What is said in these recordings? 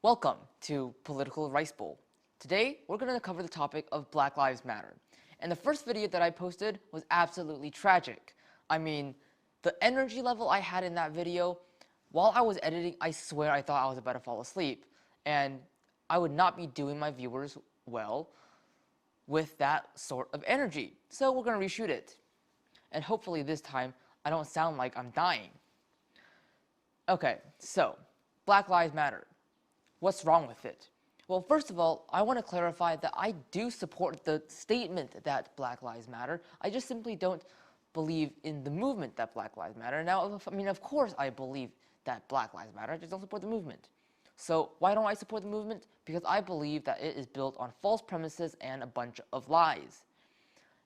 Welcome to Political Rice Bowl. Today, we're going to cover the topic of Black Lives Matter. And the first video that I posted was absolutely tragic. I mean, the energy level I had in that video, while I was editing, I swear I thought I was about to fall asleep. And I would not be doing my viewers well with that sort of energy. So we're going to reshoot it. And hopefully this time, I don't sound like I'm dying. Okay, so, Black Lives Matter. What's wrong with it? Well, first of all, I want to clarify that I do support the statement that Black Lives Matter. I just simply don't believe in the movement that Black Lives Matter. Now, of course I believe that Black Lives Matter, I just don't support the movement. So why don't I support the movement? Because I believe that it is built on false premises and a bunch of lies.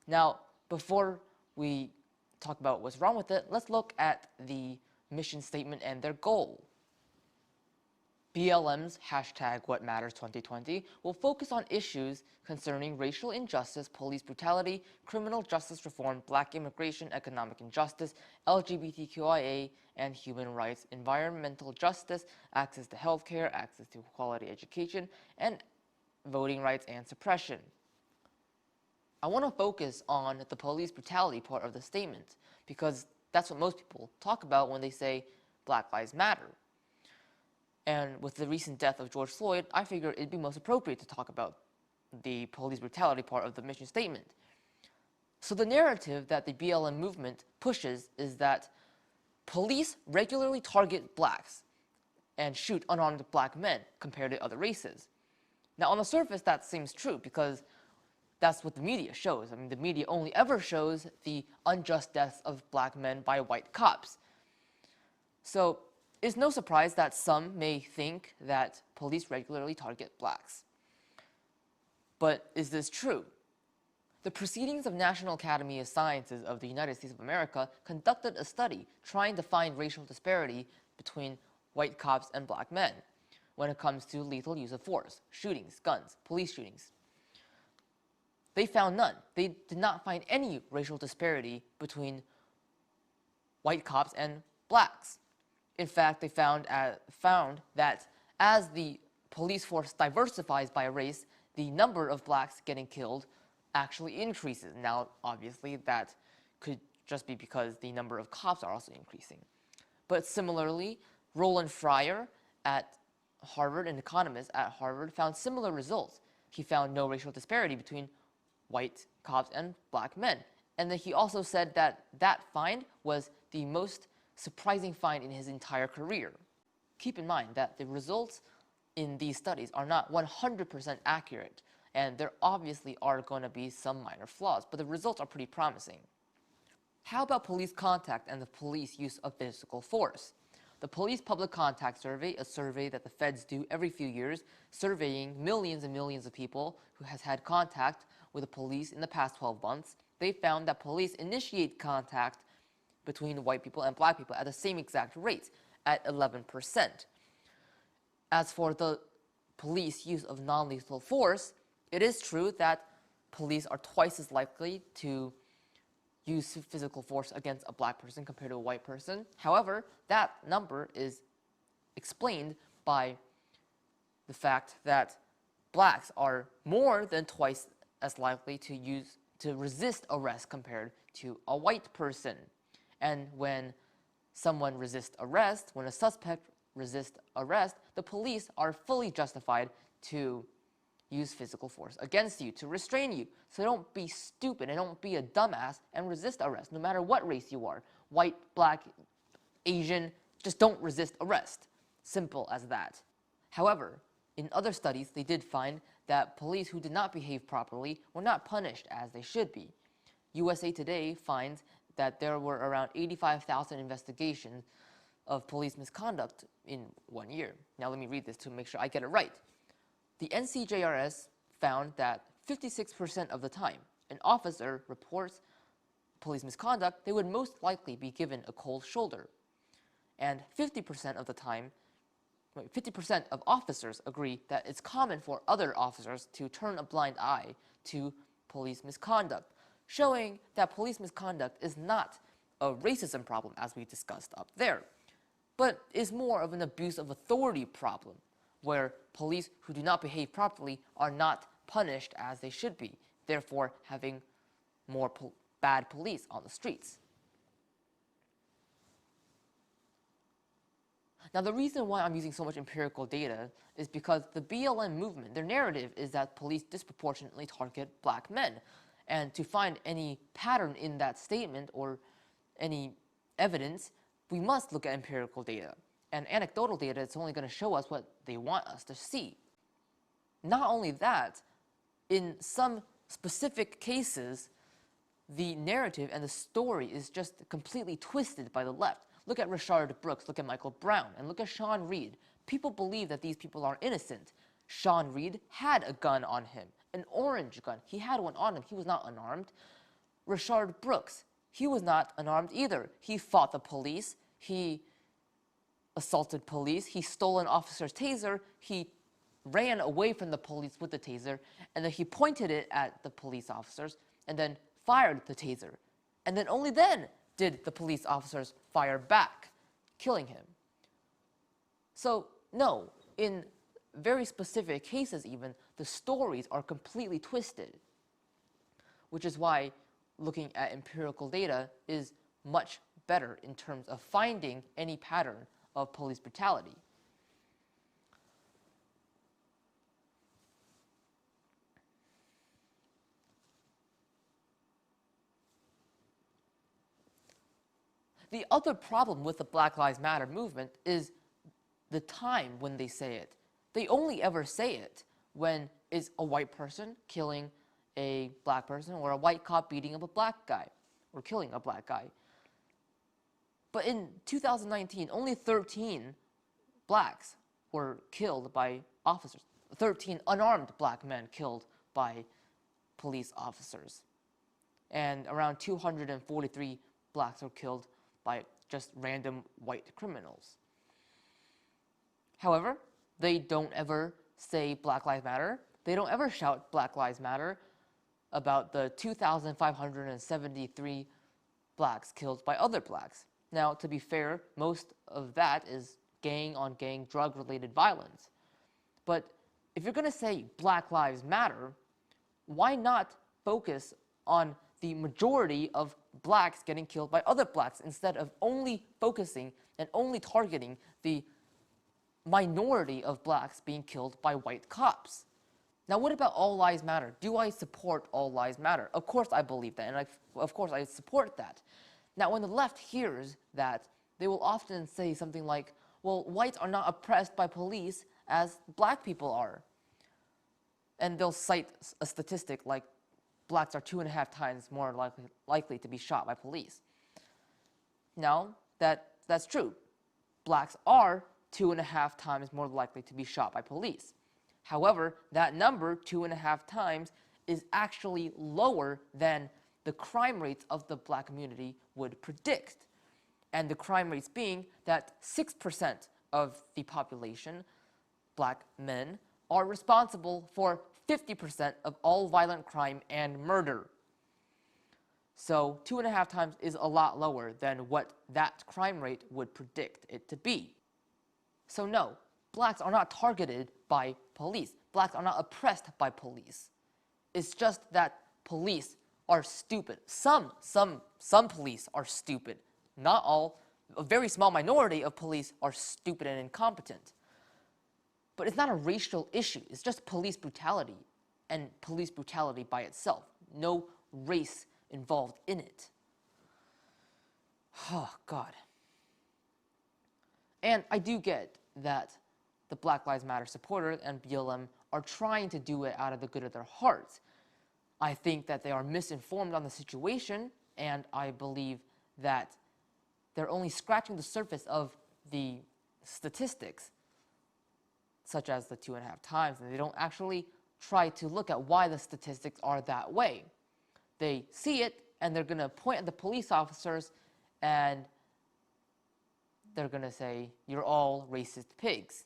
Now, before we talk about what's wrong with it, let's look at the mission statement and their goal. BLM's #WhatMatters2020 will focus on issues concerning racial injustice, police brutality, criminal justice reform, black immigration, economic injustice, LGBTQIA and human rights, environmental justice, access to healthcare, access to quality education, and voting rights and suppression. I want to focus on the police brutality part of the statement because that's what most people talk about when they say Black Lives Matter. And with the recent death of George Floyd, I figured it'd be most appropriate to talk about the police brutality part of the mission statement. So the narrative that the BLM movement pushes is that police regularly target blacks and shoot unarmed black men compared to other races. Now, on the surface, that seems true because that's what the media shows. I mean, the media only ever shows the unjust deaths of black men by white cops. So it's no surprise that some may think that police regularly target blacks. But is this true? The Proceedings of National Academy of Sciences of the United States of America conducted a study trying to find racial disparity between white cops and black men when it comes to lethal use of force, shootings, guns, police shootings. They found none. They did not find any racial disparity between white cops and blacks. In fact, they found that as the police force diversifies by race, the number of blacks getting killed actually increases. Now, obviously, that could just be because the number of cops are also increasing. But similarly, Roland Fryer at Harvard, an economist at Harvard, found similar results. He found no racial disparity between white cops and black men. And then he also said that that find was the most surprising find in his entire career. Keep in mind that the results in these studies are not 100% accurate, and there obviously are going to be some minor flaws, but the results are pretty promising. How about police contact and the police use of physical force? The Police Public Contact Survey, a survey that the feds do every few years, surveying millions and millions of people who has had contact with the police in the past 12 months, they found that police initiate contact between white people and black people at the same exact rate, at 11%. As for the police use of non-lethal force, it is true that police are twice as likely to use physical force against a black person compared to a white person. However, that number is explained by the fact that blacks are more than twice as likely to resist arrest compared to a white person. And when someone resists arrest, when a suspect resists arrest, the police are fully justified to use physical force against you, to restrain you. So don't be stupid and don't be a dumbass and resist arrest, no matter what race you are. White, black, Asian, just don't resist arrest. Simple as that. However, in other studies, they did find that police who did not behave properly were not punished as they should be. USA Today finds that there were around 85,000 investigations of police misconduct in 1 year. Now let me read this to make sure I get it right. The NCJRS found that 56% of the time an officer reports police misconduct, they would most likely be given a cold shoulder. And 50% of the time, 50% of officers agree that it's common for other officers to turn a blind eye to police misconduct, showing that police misconduct is not a racism problem as we discussed up there, but is more of an abuse of authority problem. where police who do not behave properly are not punished as they should be, therefore having more bad police on the streets. Now, the reason why I'm using so much empirical data is because the BLM movement, their narrative is that police disproportionately target black men. And to find any pattern in that statement or any evidence, we must look at empirical data. And anecdotal data is only going to show us what they want us to see. Not only that, in some specific cases, the narrative and the story is just completely twisted by the left. Look at Rayshard Brooks, look at Michael Brown, and look at Sean Reed. People believe that these people are innocent. Sean Reed had a gun on him, an orange gun. He had one on him. He was not unarmed. Rayshard Brooks, he was not unarmed either. He fought the police. He assaulted police. He stole an officer's taser. He ran away from the police with the taser, and then he pointed it at the police officers and then fired the taser. And then only then did the police officers fire back, killing him. So, no, in very specific cases even, the stories are completely twisted, which is why looking at empirical data is much better in terms of finding any pattern of police brutality. The other problem with the Black Lives Matter movement is the time when they say it. They only ever say it when it's a white person killing a black person or a white cop beating up a black guy or killing a black guy. But in 2019, only 13 blacks were killed by officers. 13 unarmed black men killed by police officers. And around 243 blacks were killed by just random white criminals. However, they don't ever say Black Lives Matter. They don't ever shout Black Lives Matter about the 2,573 blacks killed by other blacks. Now, to be fair, most of that is gang-on-gang drug-related violence. But if you're going to say Black Lives Matter, why not focus on the majority of blacks getting killed by other blacks instead of only focusing and only targeting the minority of blacks being killed by white cops? Now, what about All Lives Matter? Do I support All Lives Matter? Of course I believe that, and of course I support that. Now, when the left hears that, they will often say something like, well, whites are not oppressed by police as black people are. And they'll cite a statistic like blacks are 2.5 times more likely to be shot by police. Now, that's true. Blacks are 2.5 times more likely to be shot by police. However, that number, 2.5 times, is actually lower than the crime rates of the black community would predict. And the crime rates being that 6% of the population, black men, are responsible for 50% of all violent crime and murder. So 2.5 times is a lot lower than what that crime rate would predict it to be. So no, blacks are not targeted by police. Blacks are not oppressed by police. It's just that police are stupid. Some police are stupid. Not all. A very small minority of police are stupid and incompetent. But it's not a racial issue. It's just police brutality, and police brutality by itself. No race involved in it. Oh, God. And I do get that the Black Lives Matter supporters and BLM are trying to do it out of the good of their hearts. I think that they are misinformed on the situation, and I believe that they're only scratching the surface of the statistics, such as the 2.5 times, and they don't actually try to look at why the statistics are that way. They see it, and they're going to point at the police officers, and they're going to say, you're all racist pigs.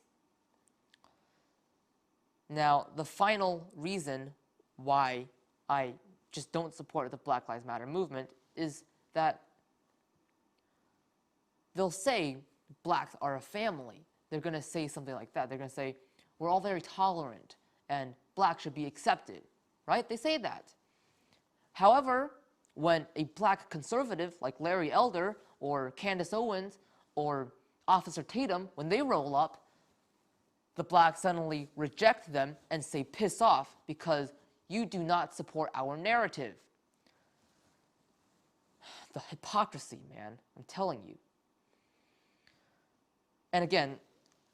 Now, the final reason why I just don't support the Black Lives Matter movement is that they'll say blacks are a family. They're going to say something like that. They're going to say, we're all very tolerant and black should be accepted, right? They say that. However, when a black conservative like Larry Elder or Candace Owens or Officer Tatum, when they roll up, the blacks suddenly reject them and say piss off because you do not support our narrative. The hypocrisy, man, I'm telling you. And again,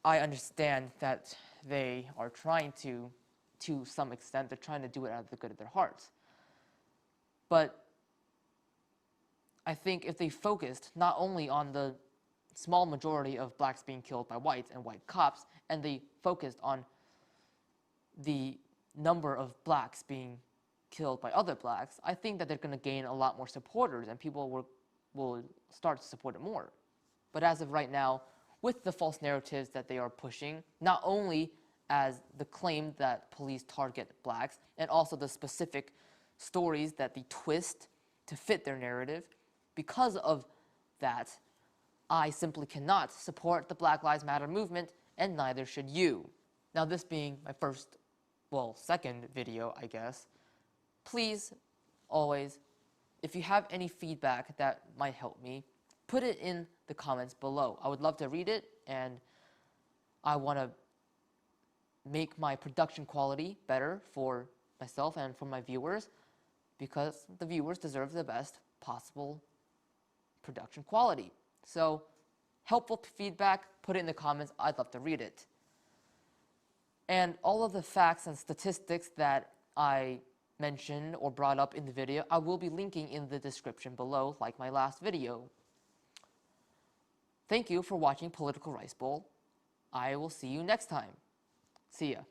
I understand that they are trying to some extent, they're trying to do it out of the good of their hearts. But I think if they focused not only on the small majority of blacks being killed by whites and white cops, and they focused on the number of blacks being killed by other blacks, I think that they're going to gain a lot more supporters and people will start to support it more. But as of right now, with the false narratives that they are pushing, not only as the claim that police target blacks, and also the specific stories that they twist to fit their narrative, because of that, I simply cannot support the Black Lives Matter movement, and neither should you. Now, this being my second video, I guess, please, always, if you have any feedback that might help me, put it in the comments below. I would love to read it, and I want to make my production quality better for myself and for my viewers, because the viewers deserve the best possible production quality. So, helpful feedback, put it in the comments. I'd love to read it. And all of the facts and statistics that I mentioned or brought up in the video, I will be linking in the description below, like my last video. Thank you for watching Political Rice Bowl. I will see you next time. See ya.